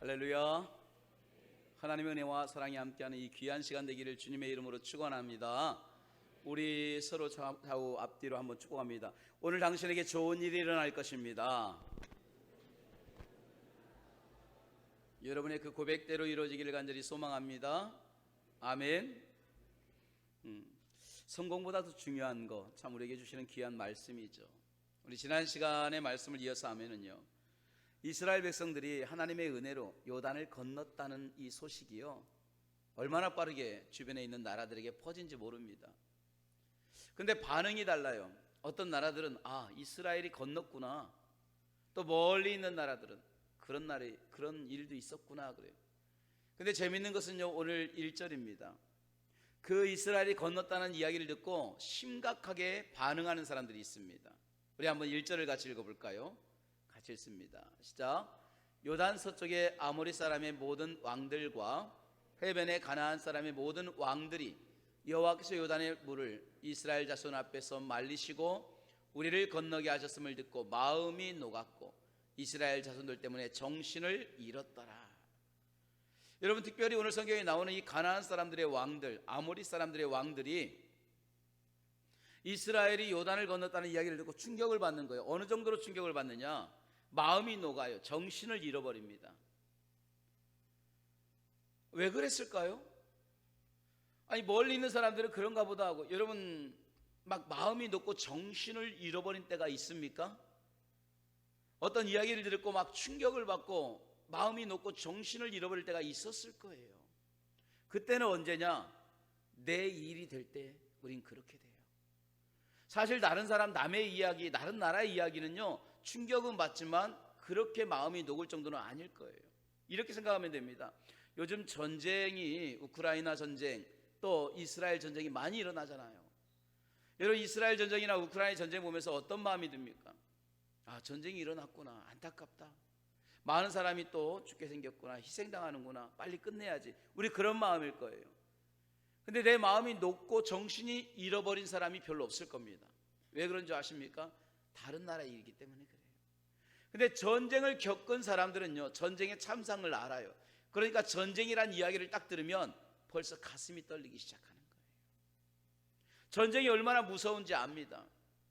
할렐루야. 하나님의 은혜와 사랑이 함께하는 이 귀한 시간 되기를 주님의 이름으로 축원합니다. 우리 서로 좌우 앞뒤로 한번 축복합니다. 오늘 당신에게 좋은 일이 일어날 것입니다. 여러분의 그 고백대로 이루어지기를 간절히 소망합니다. 아멘. 성공보다 더 중요한 거 참 우리에게 주시는 귀한 말씀이죠. 우리 지난 시간의 말씀을 이어서 하면은요, 이스라엘 백성들이 하나님의 은혜로 요단을 건넜다는 이 소식이요, 얼마나 빠르게 주변에 있는 나라들에게 퍼진지 모릅니다. 근데 반응이 달라요. 어떤 나라들은 이스라엘이 건넜구나, 또 멀리 있는 나라들은 그런 일도 있었구나 그래요. 근데 재밌는 것은요, 오늘 1절입니다. 그 이스라엘이 건넜다는 이야기를 듣고 심각하게 반응하는 사람들이 있습니다. 우리 한번 1절을 같이 읽어볼까요? 같이 읽습니다. 시작. 요단 서쪽의 아모리 사람의 모든 왕들과 해변의 가나안 사람의 모든 왕들이 여호와께서 요단의 물을 이스라엘 자손 앞에서 말리시고 우리를 건너게 하셨음을 듣고 마음이 녹았고 이스라엘 자손들 때문에 정신을 잃었더라. 여러분, 특별히 오늘 성경에 나오는 이 가나안 사람들의 왕들, 아모리 사람들의 왕들이 이스라엘이 요단을 건넜다는 이야기를 듣고 충격을 받는 거예요. 어느 정도로 충격을 받느냐? 마음이 녹아요. 정신을 잃어버립니다. 왜 그랬을까요? 아니, 멀리 있는 사람들은 그런가 보다 하고, 여러분 막 마음이 녹고 정신을 잃어버린 때가 있습니까? 어떤 이야기를 듣고 막 충격을 받고 마음이 녹고 정신을 잃어버릴 때가 있었을 거예요. 그때는 언제냐? 내 일이 될 때 우린 그렇게 돼요. 사실 다른 사람, 남의 이야기, 다른 나라의 이야기는요, 충격은 받지만 그렇게 마음이 녹을 정도는 아닐 거예요. 이렇게 생각하면 됩니다. 요즘 전쟁이, 우크라이나 전쟁, 또 이스라엘 전쟁이 많이 일어나잖아요. 여러분, 이스라엘 전쟁이나 우크라이나 전쟁 보면서 어떤 마음이 듭니까? 전쟁이 일어났구나, 안타깝다, 많은 사람이 또 죽게 생겼구나, 희생당하는구나, 빨리 끝내야지, 우리 그런 마음일 거예요. 근데 내 마음이 녹고 정신이 잃어버린 사람이 별로 없을 겁니다. 왜 그런 줄 아십니까? 다른 나라의 일이기 때문에 그래요. 근데 전쟁을 겪은 사람들은요, 전쟁의 참상을 알아요. 그러니까 전쟁이란 이야기를 딱 들으면 벌써 가슴이 떨리기 시작하는 거예요. 전쟁이 얼마나 무서운지 압니다.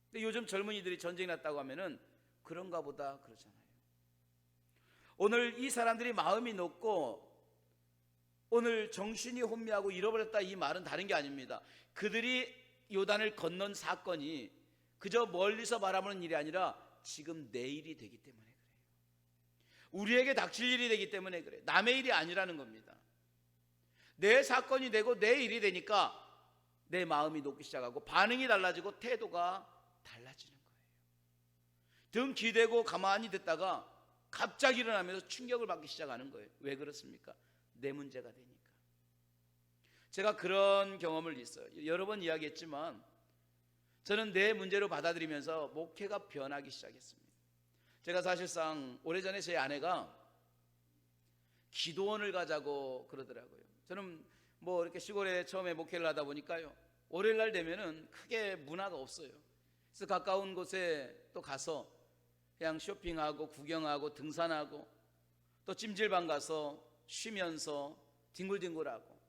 근데 요즘 젊은이들이 전쟁이 났다고 하면은 그런가 보다 그러잖아요. 오늘 이 사람들이 마음이 녹고 오늘 정신이 혼미하고 잃어버렸다, 이 말은 다른 게 아닙니다. 그들이 요단을 건넌 사건이 그저 멀리서 바라보는 일이 아니라 지금 내 일이 되기 때문에 그래요. 우리에게 닥칠 일이 되기 때문에 그래요. 남의 일이 아니라는 겁니다. 내 사건이 되고 내 일이 되니까 내 마음이 녹기 시작하고 반응이 달라지고 태도가 달라지는 거예요. 등 기대고 가만히 듣다가 갑자기 일어나면서 충격을 받기 시작하는 거예요. 왜 그렇습니까? 내 문제가 되니까. 제가 그런 경험을 있어요. 여러 번 이야기했지만 저는 내 문제로 받아들이면서 목회가 변하기 시작했습니다. 제가 사실상 오래전에 제 아내가 기도원을 가자고 그러더라고요. 저는 뭐 이렇게 시골에 처음에 목회를 하다 보니까요, 월요일날 되면은 크게 문화가 없어요. 그래서 가까운 곳에 또 가서 그냥 쇼핑하고 구경하고 등산하고 또 찜질방 가서 쉬면서 뒹굴뒹굴하고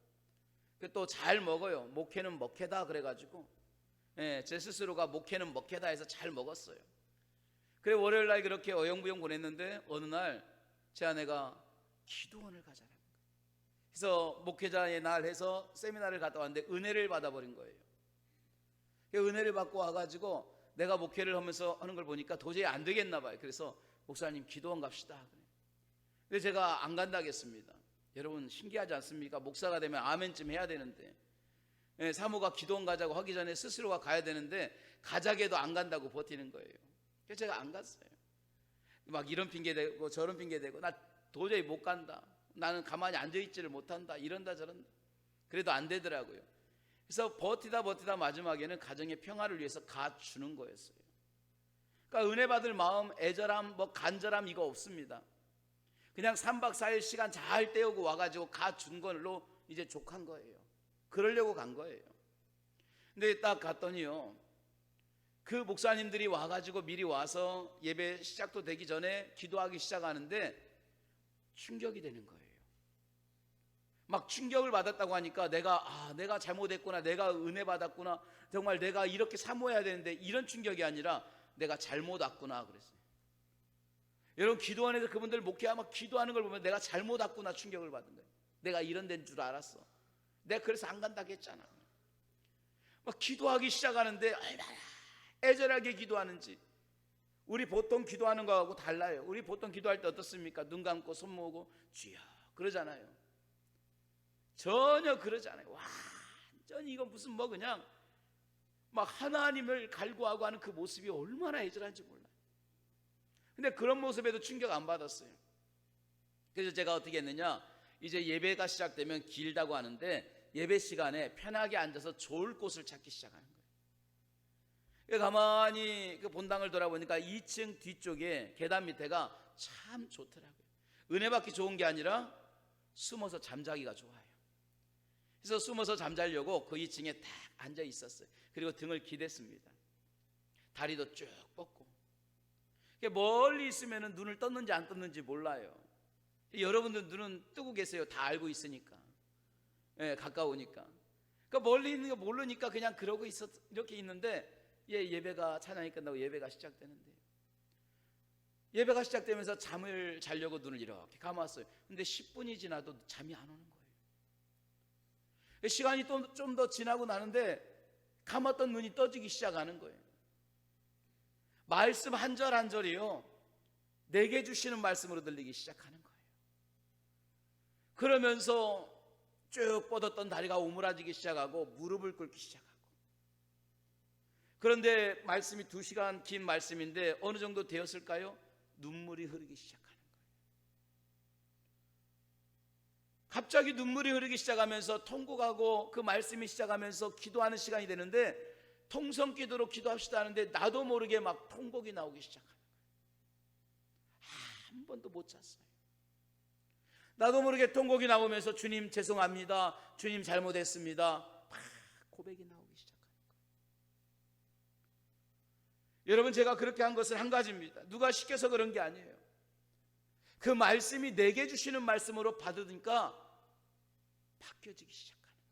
또 잘 먹어요. 목회는 먹회다 그래가지고 제 스스로가 목회는 먹회다 해서 잘 먹었어요. 그래 월요일날 그렇게 어영부영 보냈는데 어느 날 제 아내가 기도원을 가자는 거예요. 그래서 목회자의 날 해서 세미나를 갔다 왔는데 은혜를 받아버린 거예요. 은혜를 받고 와가지고 내가 목회를 하면서 하는 걸 보니까 도저히 안 되겠나 봐요. 그래서 목사님 기도원 갑시다. 근데 제가 안 간다겠습니다. 여러분 신기하지 않습니까? 목사가 되면 아멘쯤 해야 되는데, 사모가 기도원 가자고 하기 전에 스스로가 가야 되는데 가자게도 안 간다고 버티는 거예요. 그래서 제가 안 갔어요. 막 이런 핑계 대고 저런 핑계 대고 나 도저히 못 간다, 나는 가만히 앉아있지를 못한다, 이런다 저런다. 그래도 안 되더라고요. 그래서 버티다 마지막에는 가정의 평화를 위해서 가주는 거였어요. 그러니까 은혜 받을 마음, 애절함, 간절함 이거 없습니다. 그냥 3박 4일 시간 잘 때우고 와가지고 가준 걸로 이제 족한 거예요. 그러려고 간 거예요. 근데 딱 갔더니요, 그 목사님들이 와가지고 미리 와서 예배 시작도 되기 전에 기도하기 시작하는데 충격이 되는 거예요. 막 충격을 받았다고 하니까 내가 잘못했구나, 내가 은혜 받았구나, 정말 내가 이렇게 사모해야 되는데, 이런 충격이 아니라 내가 잘못 왔구나 그랬어요. 여러분, 기도원에서 그분들 목회하면 막 기도하는 걸 보면 내가 잘못 왔구나 충격을 받은 거예요. 내가 이런 데인 줄 알았어. 내가 그래서 안 간다고 했잖아. 막 기도하기 시작하는데 얼마나 애절하게 기도하는지. 우리 보통 기도하는 거하고 달라요. 우리 보통 기도할 때 어떻습니까? 눈 감고 손 모으고 주여 그러잖아요. 전혀 그러지 않아요. 완전히 이건 무슨 그냥 막 하나님을 갈구하고 하는 그 모습이 얼마나 애절한지 몰라요. 근데 그런 모습에도 충격 안 받았어요. 그래서 제가 어떻게 했느냐, 이제 예배가 시작되면 길다고 하는데 예배 시간에 편하게 앉아서 좋을 곳을 찾기 시작하는 거예요. 가만히 그 본당을 돌아보니까 2층 뒤쪽에 계단 밑에가 참 좋더라고요. 은혜 받기 좋은 게 아니라 숨어서 잠자기가 좋아요. 그래서 숨어서 잠자려고 그 2층에 딱 앉아 있었어요. 그리고 등을 기댔습니다. 다리도 쭉 뻗고. 멀리 있으면 눈을 떴는지 안 떴는지 몰라요. 여러분들 눈은 뜨고 계세요. 다 알고 있으니까. 가까우니까. 그러니까 멀리 있는 거 모르니까 그냥 그러고 이렇게 있는데, 예배가 찬양이 끝나고 예배가 시작되는데, 예배가 시작되면서 잠을 자려고 눈을 이렇게 감았어요. 근데 10분이 지나도 잠이 안 오는 거예요. 시간이 좀 더 지나고 나는데 감았던 눈이 떠지기 시작하는 거예요. 말씀 한 절 한 절이요, 내게 주시는 말씀으로 들리기 시작하는 거예요. 그러면서 쭉 뻗었던 다리가 오므라지기 시작하고 무릎을 꿇기 시작하고. 그런데 말씀이 2시간 긴 말씀인데 어느 정도 되었을까요? 눈물이 흐르기 시작하는 거예요. 갑자기 눈물이 흐르기 시작하면서 통곡하고 그 말씀이 시작하면서 기도하는 시간이 되는데, 통성기도로 기도합시다 하는데 나도 모르게 막 통곡이 나오기 시작하는 거예요. 한 번도 못 잤어요. 나도 모르게 통곡이 나오면서 주님 죄송합니다, 주님 잘못했습니다, 막 고백이 나오기 시작하는 거예요. 여러분, 제가 그렇게 한 것은 한 가지입니다. 누가 시켜서 그런 게 아니에요. 그 말씀이 내게 주시는 말씀으로 받으니까 바뀌어지기 시작하는 거예요.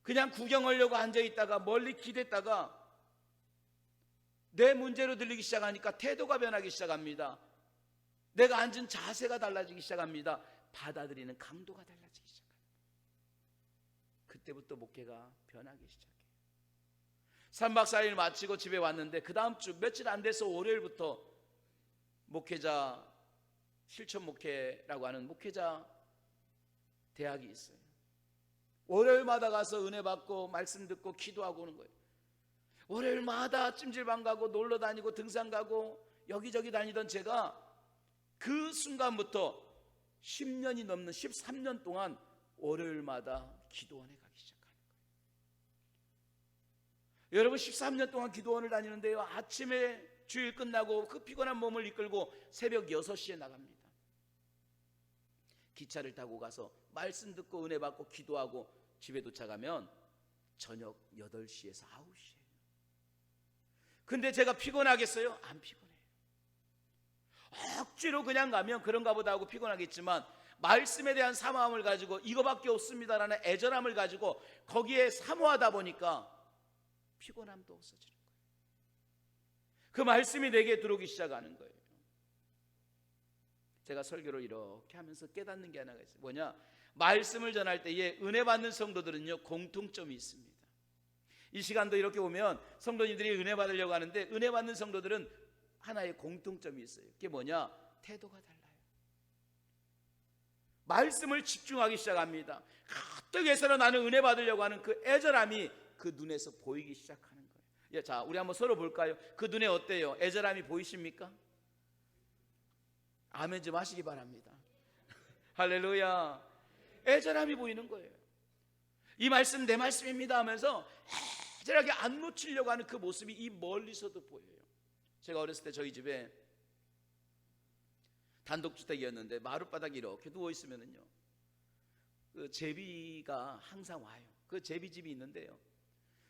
그냥 구경하려고 앉아있다가 멀리 기댔다가 내 문제로 들리기 시작하니까 태도가 변하기 시작합니다. 내가 앉은 자세가 달라지기 시작합니다. 받아들이는 강도가 달라지기 시작합니다. 그때부터 목회가 변하기 시작해요. 3박 4일 마치고 집에 왔는데 그 다음 주 며칠 안 돼서 월요일부터 목회자, 실천 목회라고 하는 목회자 대학이 있어요. 월요일마다 가서 은혜 받고 말씀 듣고 기도하고 오는 거예요. 월요일마다 찜질방 가고 놀러 다니고 등산 가고 여기저기 다니던 제가 그 순간부터 10년이 넘는 13년 동안 월요일마다 기도원에 가기 시작하는 거예요. 여러분, 13년 동안 기도원을 다니는데요, 아침에 주일 끝나고 그 피곤한 몸을 이끌고 새벽 6시에 나갑니다. 기차를 타고 가서 말씀 듣고 은혜 받고 기도하고 집에 도착하면 저녁 8시에서 9시예요. 근데 제가 피곤하겠어요? 안 피곤해요. 억지로 그냥 가면 그런가 보다 하고 피곤하겠지만, 말씀에 대한 사모함을 가지고 이거밖에 없습니다라는 애절함을 가지고 거기에 사모하다 보니까 피곤함도 없어지는 거예요. 그 말씀이 내게 들어오기 시작하는 거예요. 제가 설교를 이렇게 하면서 깨닫는 게 하나가 있어요. 뭐냐? 말씀을 전할 때에 은혜 받는 성도들은요, 공통점이 있습니다. 이 시간도 이렇게 보면 성도님들이 은혜 받으려고 하는데, 은혜 받는 성도들은 하나의 공통점이 있어요. 그게 뭐냐? 태도가 달라요. 말씀을 집중하기 시작합니다. 어떻게 해서는 나는 은혜 받으려고 하는 그 애절함이 그 눈에서 보이기 시작하는 거예요. 자, 우리 한번 서로 볼까요? 그 눈에 어때요? 애절함이 보이십니까? 아멘 좀 하시기 바랍니다. 할렐루야. 애절함이 보이는 거예요. 이 말씀 내 말씀입니다 하면서 애절하게 안 놓치려고 하는 그 모습이 이 멀리서도 보여요. 제가 어렸을 때 저희 집에 단독주택이었는데 마룻바닥에 이렇게 누워있으면요, 그 제비가 항상 와요. 그 제비집이 있는데요,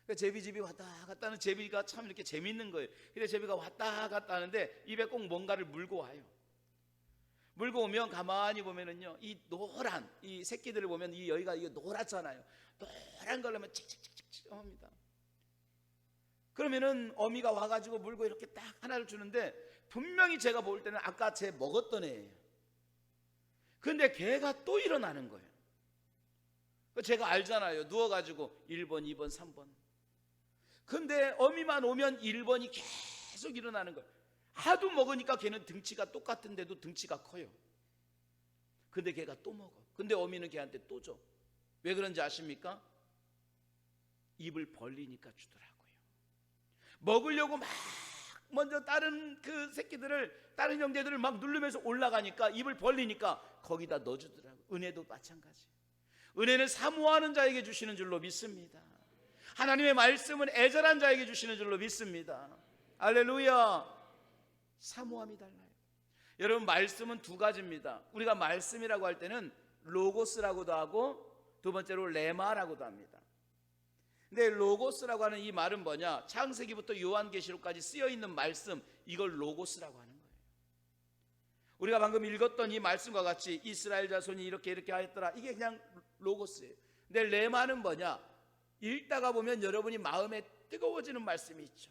그 제비집이 왔다 갔다 하는 제비가 참 이렇게 재밌는 거예요. 근데 제비가 왔다 갔다 하는데 입에 꼭 뭔가를 물고 와요. 물고 오면 가만히 보면은요, 이 노란 이 새끼들을 보면 이 여기가 이거 노랗잖아요. 노란 걸 하면 칙칙칙칙 합니다. 그러면은 어미가 와가지고 물고 이렇게 딱 하나를 주는데 분명히 제가 볼 때는 아까 제 먹었던 애예요. 근데 걔가 또 일어나는 거예요. 제가 알잖아요. 누워가지고 1번, 2번, 3번. 근데 어미만 오면 1번이 계속 일어나는 거예요. 하도 먹으니까 걔는 등치가 똑같은데도 등치가 커요. 근데 걔가 또 먹어. 근데 어미는 걔한테 또 줘. 왜 그런지 아십니까? 입을 벌리니까 주더라고요. 먹으려고 막 먼저 다른 그 새끼들을, 다른 형제들을 막 누르면서 올라가니까 입을 벌리니까 거기다 넣어주더라고요. 은혜도 마찬가지. 은혜는 사모하는 자에게 주시는 줄로 믿습니다. 하나님의 말씀은 애절한 자에게 주시는 줄로 믿습니다. 할렐루야. 사모함이 달라요. 여러분, 말씀은 두 가지입니다. 우리가 말씀이라고 할 때는 로고스라고도 하고 두 번째로 레마라고도 합니다. 근데 로고스라고 하는 이 말은 뭐냐? 창세기부터 요한계시록까지 쓰여 있는 말씀, 이걸 로고스라고 하는 거예요. 우리가 방금 읽었던 이 말씀과 같이 이스라엘 자손이 이렇게 하였더라, 이게 그냥 로고스예요. 근데 레마는 뭐냐? 읽다가 보면 여러분이 마음에 뜨거워지는 말씀이 있죠.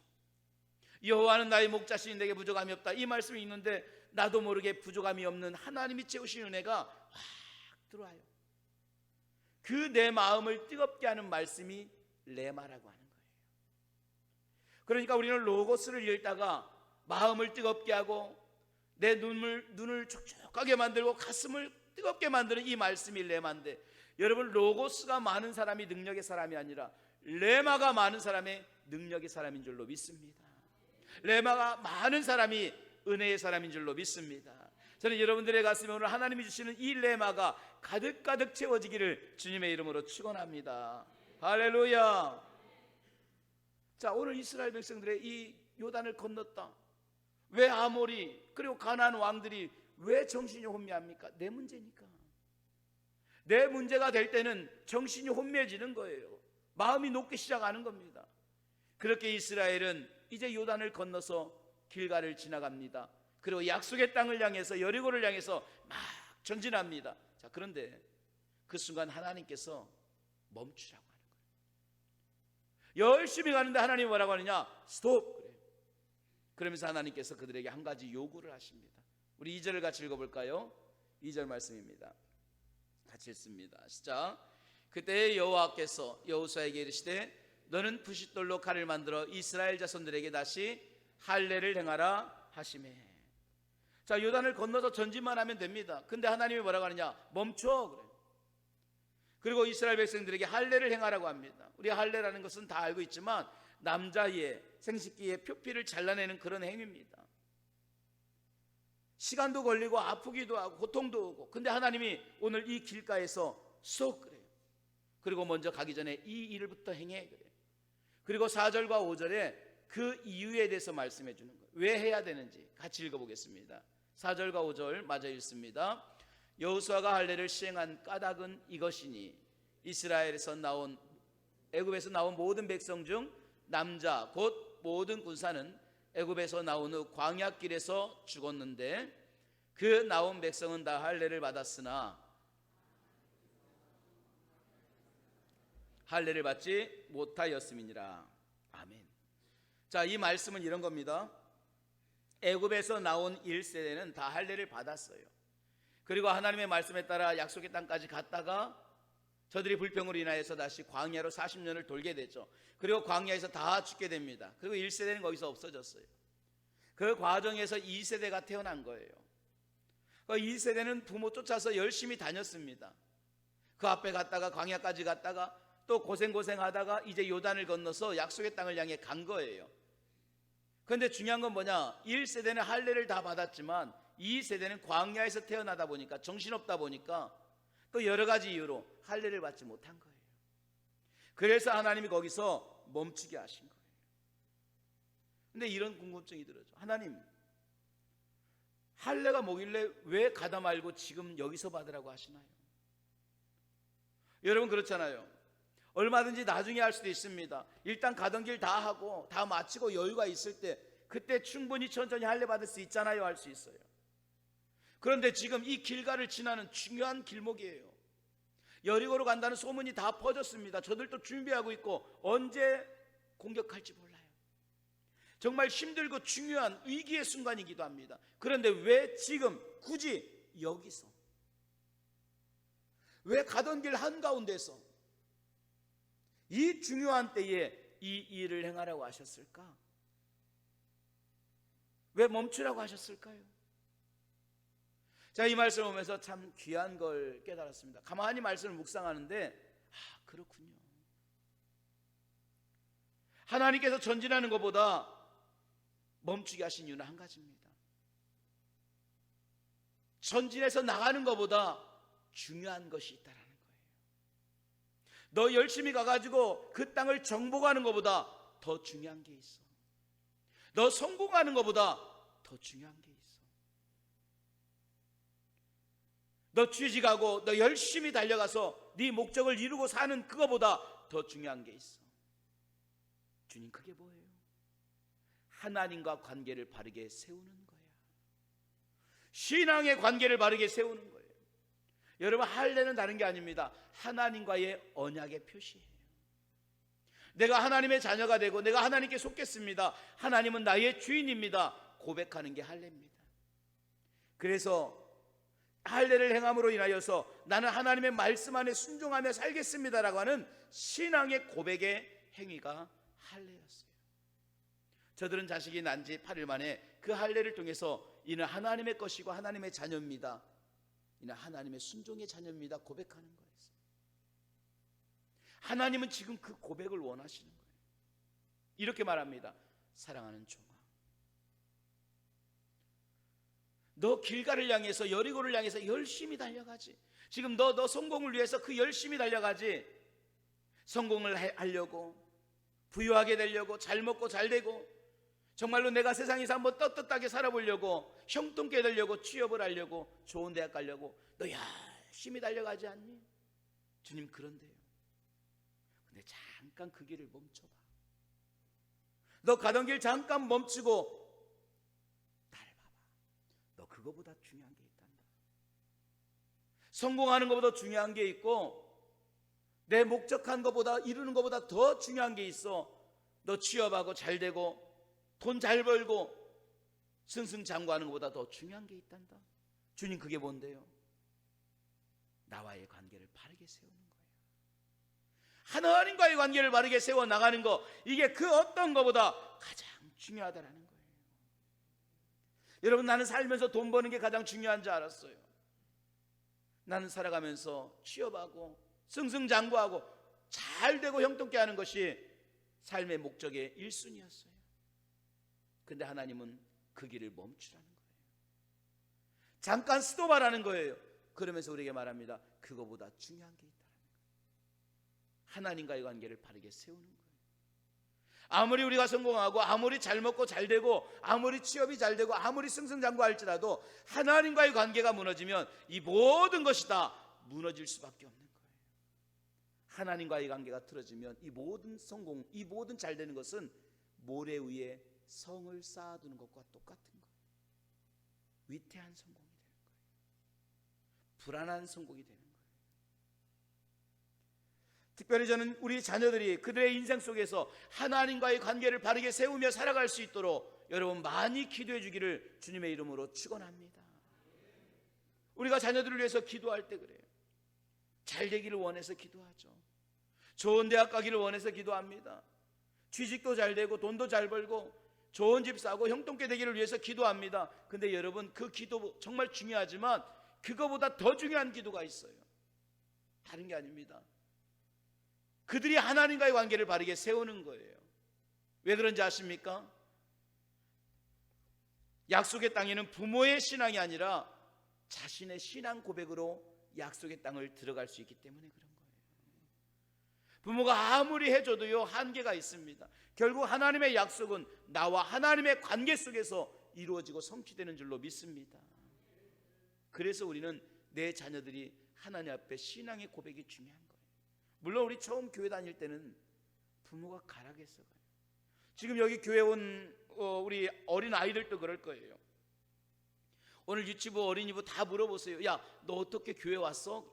여호와는 나의 목자시니 내게 부족함이 없다. 이 말씀이 있는데 나도 모르게 부족함이 없는 하나님이 채우신 은혜가 확 들어와요. 그 내 마음을 뜨겁게 하는 말씀이 레마라고 하는 거예요. 그러니까 우리는 로고스를 읽다가 마음을 뜨겁게 하고 내 눈을 촉촉하게 만들고 가슴을 뜨겁게 만드는 이 말씀이 레마인데, 여러분, 로고스가 많은 사람이 능력의 사람이 아니라 레마가 많은 사람의 능력의 사람인 줄로 믿습니다. 레마가 많은 사람이 은혜의 사람인 줄로 믿습니다. 저는 여러분들의 가슴에 오늘 하나님이 주시는 이 레마가 가득가득 채워지기를 주님의 이름으로 축원합니다. 할렐루야. 자, 오늘 이스라엘 백성들의 이 요단을 건넜다. 왜 아모리 그리고 가나안 왕들이 왜 정신이 혼미합니까? 내 문제니까. 내 문제가 될 때는 정신이 혼미해지는 거예요. 마음이 녹기 시작하는 겁니다. 그렇게 이스라엘은 이제 요단을 건너서 길가를 지나갑니다. 그리고 약속의 땅을 향해서, 여리고를 향해서 막 전진합니다. 자, 그런데 그 순간 하나님께서 멈추라고 하는 거예요. 열심히 가는데 하나님이 뭐라고 하느냐? 스톱! 그래요. 그러면서 하나님께서 그들에게 한 가지 요구를 하십니다. 우리 2절을 같이 읽어볼까요? 2절 말씀입니다. 같이 읽습니다. 시작. 그때 여호와께서 여호수아에게 이르시되 너는 부싯돌로 칼을 만들어 이스라엘 자손들에게 다시 할례를 행하라 하시매. 자, 요단을 건너서 전진만 하면 됩니다. 근데 하나님이 뭐라고 하느냐? 멈춰. 그래요. 그리고 이스라엘 백성들에게 할례를 행하라고 합니다. 우리가 할례라는 것은 다 알고 있지만 남자의 생식기의 표피를 잘라내는 그런 행위입니다. 시간도 걸리고 아프기도 하고 고통도 오고, 근데 하나님이 오늘 이 길가에서 쏙 그래요. 그리고 먼저 가기 전에 이 일부터 행해 그래요. 그리고 4절과 5절에 그 이유에 대해서 말씀해 주는 거예요. 왜 해야 되는지 같이 읽어보겠습니다. 4절과 5절 마저 읽습니다. 여호수아가 할례를 시행한 까닭은 이것이니 이스라엘에서 나온 애굽에서 나온 모든 백성 중 남자 곧 모든 군사는 애굽에서 나온 후 광야길에서 죽었는데 그 나온 백성은 다 할례를 받았으나 할례를 받지 못하였음이니라. 아멘. 자, 이 말씀은 이런 겁니다. 애굽에서 나온 1세대는 다 할례를 받았어요. 그리고 하나님의 말씀에 따라 약속의 땅까지 갔다가 저들이 불평으로 인하여서 다시 광야로 40년을 돌게 되죠. 그리고 광야에서 다 죽게 됩니다. 그리고 1세대는 거기서 없어졌어요. 그 과정에서 2세대가 태어난 거예요. 그 2세대는 부모 쫓아서 열심히 다녔습니다. 그 앞에 갔다가 광야까지 갔다가 또 고생하다가 이제 요단을 건너서 약속의 땅을 향해 간 거예요. 그런데 중요한 건 뭐냐? 1세대는 할례를 다 받았지만 2세대는 광야에서 태어나다 보니까, 정신없다 보니까 또 여러 가지 이유로 할례를 받지 못한 거예요. 그래서 하나님이 거기서 멈추게 하신 거예요. 근데 이런 궁금증이 들어죠. 하나님, 할례가 뭐길래 왜 가다 말고 지금 여기서 받으라고 하시나요? 여러분, 그렇잖아요. 얼마든지 나중에 할 수도 있습니다. 일단 가던 길 다 하고 다 마치고 여유가 있을 때, 그때 충분히 천천히 할례 받을 수 있잖아요, 할 수 있어요. 그런데 지금 이 길가를 지나는 중요한 길목이에요. 여리고로 간다는 소문이 다 퍼졌습니다. 저들도 준비하고 있고 언제 공격할지 몰라요. 정말 힘들고 중요한 위기의 순간이기도 합니다. 그런데 왜 지금 굳이 여기서, 왜 가던 길 한가운데서 이 중요한 때에 이 일을 행하라고 하셨을까? 왜 멈추라고 하셨을까요? 자, 이 말씀을 보면서 참 귀한 걸 깨달았습니다. 가만히 말씀을 묵상하는데 그렇군요. 하나님께서 전진하는 것보다 멈추게 하신 이유는 한 가지입니다. 전진해서 나가는 것보다 중요한 것이 있다라는 거예요. 너 열심히 가가지고 그 땅을 정복하는 것보다 더 중요한 게 있어. 너 성공하는 것보다 더 중요한 게 있어. 너 취직하고 너 열심히 달려가서 네 목적을 이루고 사는 그거보다 더 중요한 게 있어. 주님, 그게 뭐예요? 하나님과 관계를 바르게 세우는 거야. 신앙의 관계를 바르게 세우는 거예요. 여러분, 할례는 다른 게 아닙니다. 하나님과의 언약의 표시예요. 내가 하나님의 자녀가 되고 내가 하나님께 속겠습니다, 하나님은 나의 주인입니다, 고백하는 게 할례입니다. 그래서 할례를 행함으로 인하여서 나는 하나님의 말씀 안에 순종하며 살겠습니다라고 하는 신앙의 고백의 행위가 할례였어요. 저들은 자식이 난 지 8일 만에 그 할례를 통해서 이는 하나님의 것이고 하나님의 자녀입니다, 이는 하나님의 순종의 자녀입니다 고백하는 거였어요. 하나님은 지금 그 고백을 원하시는 거예요. 이렇게 말합니다. 사랑하는 종아, 너 길가를 향해서, 여리고를 향해서 열심히 달려가지. 지금 너 성공을 위해서 그 열심히 달려가지. 성공을 하려고, 부유하게 되려고, 잘 먹고 잘 되고, 정말로 내가 세상에서 한번 떳떳하게 살아보려고, 형통케 되려고, 취업을 하려고, 좋은 대학 가려고 너 열심히 달려가지 않니? 주님, 그런데요, 근데 잠깐 그 길을 멈춰봐. 너 가던 길 잠깐 멈추고 나를 봐봐. 너 그거보다 중요한 게 있단다. 성공하는 것보다 중요한 게 있고, 내 목적한 것보다, 이루는 것보다 더 중요한 게 있어. 너 취업하고 잘 되고 돈 잘 벌고 승승장구하는 것보다 더 중요한 게 있단다. 주님, 그게 뭔데요? 나와의 관계를 바르게 세우는 거예요. 하나님과의 관계를 바르게 세워나가는 거, 이게 그 어떤 것보다 가장 중요하다라는 거예요. 여러분, 나는 살면서 돈 버는 게 가장 중요한 줄 알았어요. 나는 살아가면서 취업하고 승승장구하고 잘 되고 형통케 하는 것이 삶의 목적의 1순위였어요. 근데 하나님은 그 길을 멈추라는 거예요. 잠깐 스톱하라는 거예요. 그러면서 우리에게 말합니다. 그거보다 중요한 게 있다는 거예요. 하나님과의 관계를 바르게 세우는 거예요. 아무리 우리가 성공하고, 아무리 잘 먹고 잘 되고, 아무리 취업이 잘 되고, 아무리 승승장구할지라도 하나님과의 관계가 무너지면 이 모든 것이 다 무너질 수밖에 없는 거예요. 하나님과의 관계가 틀어지면 이 모든 성공, 이 모든 잘 되는 것은 모래 위에 성을 쌓아두는 것과 똑같은 거예요. 위태한 성공이 되는 거예요. 불안한 성공이 되는 거예요. 특별히 저는 우리 자녀들이 그들의 인생 속에서 하나님과의 관계를 바르게 세우며 살아갈 수 있도록 여러분 많이 기도해 주기를 주님의 이름으로 축원합니다. 우리가 자녀들을 위해서 기도할 때 그래요. 잘 되기를 원해서 기도하죠. 좋은 대학 가기를 원해서 기도합니다. 취직도 잘 되고 돈도 잘 벌고 좋은 집 사고 형통케 되기를 위해서 기도합니다. 근데 여러분, 그 기도 정말 중요하지만 그거보다 더 중요한 기도가 있어요. 다른 게 아닙니다. 그들이 하나님과의 관계를 바르게 세우는 거예요. 왜 그런지 아십니까? 약속의 땅에는 부모의 신앙이 아니라 자신의 신앙 고백으로 약속의 땅을 들어갈 수 있기 때문에 그런 거예요. 부모가 아무리 해줘도요, 한계가 있습니다. 결국 하나님의 약속은 나와 하나님의 관계 속에서 이루어지고 성취되는 줄로 믿습니다. 그래서 우리는 내 자녀들이 하나님 앞에 신앙의 고백이 중요한 거예요. 물론 우리 처음 교회 다닐 때는 부모가 가라겠어 가요. 지금 여기 교회 온 우리 어린 아이들도 그럴 거예요. 오늘 유치부 어린이부 다 물어보세요. 야, 너 어떻게 교회 왔어?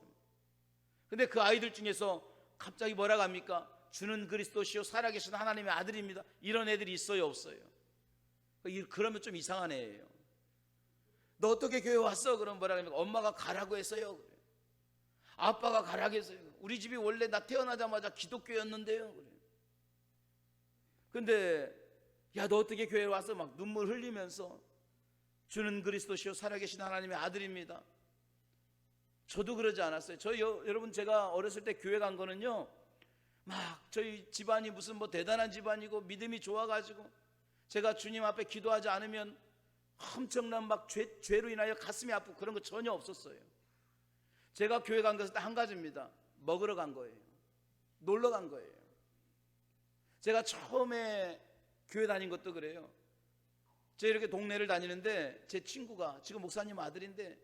근데 그 아이들 중에서 갑자기 뭐라고 합니까? 주는 그리스도시요 살아계신 하나님의 아들입니다. 이런 애들이 있어요, 없어요? 그러면 좀 이상한 애예요. 너 어떻게 교회 왔어? 그럼 뭐라고 합니까? 엄마가 가라고 했어요. 아빠가 가라고 했어요. 우리 집이 원래 나 태어나자마자 기독교였는데요. 근데 야, 너 어떻게 교회 왔어? 막 눈물 흘리면서 주는 그리스도시요 살아계신 하나님의 아들입니다. 저도 그러지 않았어요. 여러분, 제가 어렸을 때 교회 간 거는요, 막 저희 집안이 무슨 뭐 대단한 집안이고 믿음이 좋아가지고 제가 주님 앞에 기도하지 않으면 엄청난 막 죄로 인하여 가슴이 아프고 그런 거 전혀 없었어요. 제가 교회 간 것은 딱 한 가지입니다. 먹으러 간 거예요. 놀러 간 거예요. 제가 처음에 교회 다닌 것도 그래요. 제가 이렇게 동네를 다니는데 제 친구가 지금 목사님 아들인데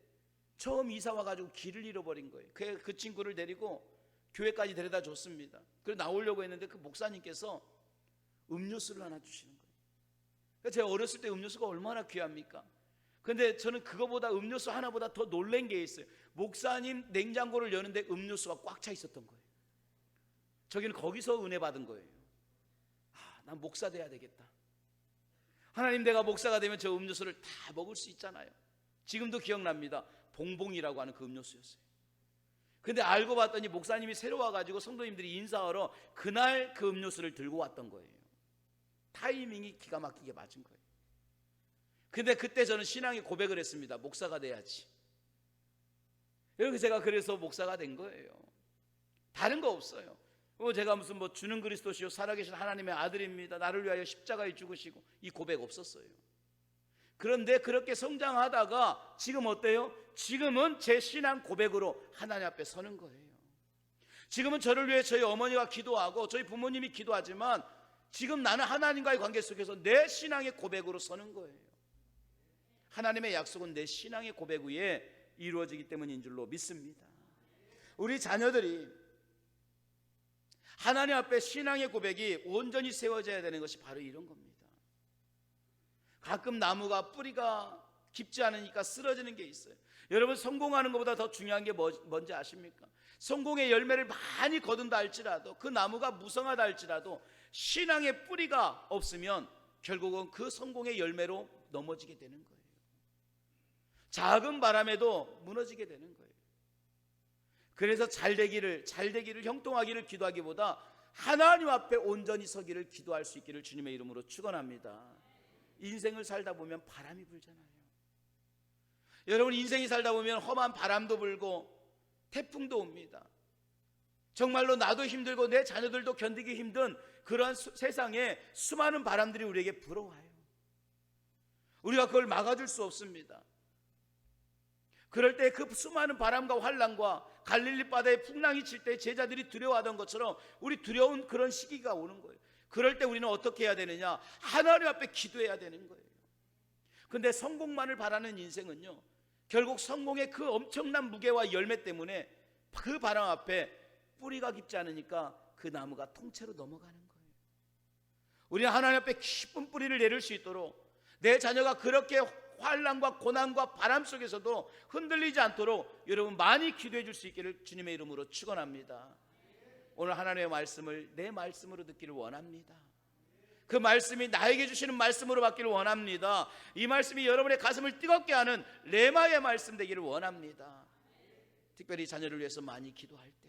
처음 이사 와가지고 길을 잃어버린 거예요. 그 친구를 데리고 교회까지 데려다 줬습니다. 그래서 나오려고 했는데 그 목사님께서 음료수를 하나 주시는 거예요. 그러니까 제가 어렸을 때 음료수가 얼마나 귀합니까? 근데 저는 그거보다 음료수 하나보다 더 놀란 게 있어요. 목사님 냉장고를 여는데 음료수가 꽉 차 있었던 거예요. 저기는 거기서 은혜 받은 거예요. 난 목사 돼야 되겠다. 하나님, 내가 목사가 되면 저 음료수를 다 먹을 수 있잖아요. 지금도 기억납니다. 봉봉이라고 하는 그 음료수였어요. 근데 알고 봤더니 목사님이 새로 와가지고 성도님들이 인사하러 그날 그 음료수를 들고 왔던 거예요. 타이밍이 기가 막히게 맞은 거예요. 근데 그때 저는 신앙의 고백을 했습니다. 목사가 돼야지. 여기 제가 그래서 목사가 된 거예요. 다른 거 없어요. 제가 무슨 뭐 주는 그리스도시요 살아계신 하나님의 아들입니다. 나를 위하여 십자가에 죽으시고 이 고백 없었어요. 그런데 그렇게 성장하다가 지금 어때요? 지금은 제 신앙 고백으로 하나님 앞에 서는 거예요. 지금은 저를 위해 저희 어머니가 기도하고 저희 부모님이 기도하지만 지금 나는 하나님과의 관계 속에서 내 신앙의 고백으로 서는 거예요. 하나님의 약속은 내 신앙의 고백 위에 이루어지기 때문인 줄로 믿습니다. 우리 자녀들이 하나님 앞에 신앙의 고백이 온전히 세워져야 되는 것이 바로 이런 겁니다. 가끔 나무가 뿌리가 깊지 않으니까 쓰러지는 게 있어요. 여러분, 성공하는 것보다 더 중요한 게 뭔지 아십니까? 성공의 열매를 많이 거둔다 할지라도, 그 나무가 무성하다 할지라도 신앙의 뿌리가 없으면 결국은 그 성공의 열매로 넘어지게 되는 거예요. 작은 바람에도 무너지게 되는 거예요. 그래서 잘되기를 형통하기를 기도하기보다 하나님 앞에 온전히 서기를 기도할 수 있기를 주님의 이름으로 축원합니다. 인생을 살다 보면 바람이 불잖아요. 여러분, 인생이 살다 보면 험한 바람도 불고 태풍도 옵니다. 정말로 나도 힘들고 내 자녀들도 견디기 힘든 그러한 세상에 수많은 바람들이 우리에게 불어와요. 우리가 그걸 막아줄 수 없습니다. 그럴 때 그 수많은 바람과 환란과 갈릴리 바다에 풍랑이 칠 때 제자들이 두려워하던 것처럼 우리 두려운 그런 시기가 오는 거예요. 그럴 때 우리는 어떻게 해야 되느냐? 하나님 앞에 기도해야 되는 거예요. 근데 성공만을 바라는 인생은요, 결국 성공의 그 엄청난 무게와 열매 때문에 그 바람 앞에 뿌리가 깊지 않으니까 그 나무가 통째로 넘어가는 거예요. 우리는 하나님 앞에 깊은 뿌리를 내릴 수 있도록 내 자녀가 그렇게 환난과 고난과 바람 속에서도 흔들리지 않도록 여러분 많이 기도해 줄 수 있기를 주님의 이름으로 축원합니다. 오늘 하나님의 말씀을 내 말씀으로 듣기를 원합니다. 그 말씀이 나에게 주시는 말씀으로 받기를 원합니다. 이 말씀이 여러분의 가슴을 뜨겁게 하는 레마의 말씀 되기를 원합니다. 특별히 자녀를 위해서 많이 기도할 때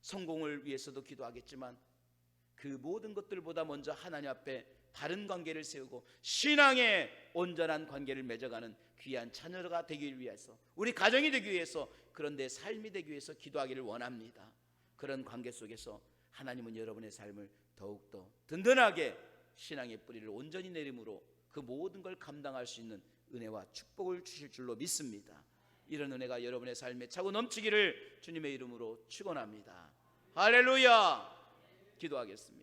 성공을 위해서도 기도하겠지만 그 모든 것들보다 먼저 하나님 앞에 바른 관계를 세우고 신앙의 온전한 관계를 맺어가는 귀한 자녀가 되기 위해서, 우리 가정이 되기 위해서, 그런 내 삶이 되기 위해서 기도하기를 원합니다. 그런 관계 속에서 하나님은 여러분의 삶을 더욱더 든든하게 신앙의 뿌리를 온전히 내림으로 그 모든 걸 감당할 수 있는 은혜와 축복을 주실 줄로 믿습니다. 이런 은혜가 여러분의 삶에 차고 넘치기를 주님의 이름으로 축원합니다. 할렐루야. 기도하겠습니다.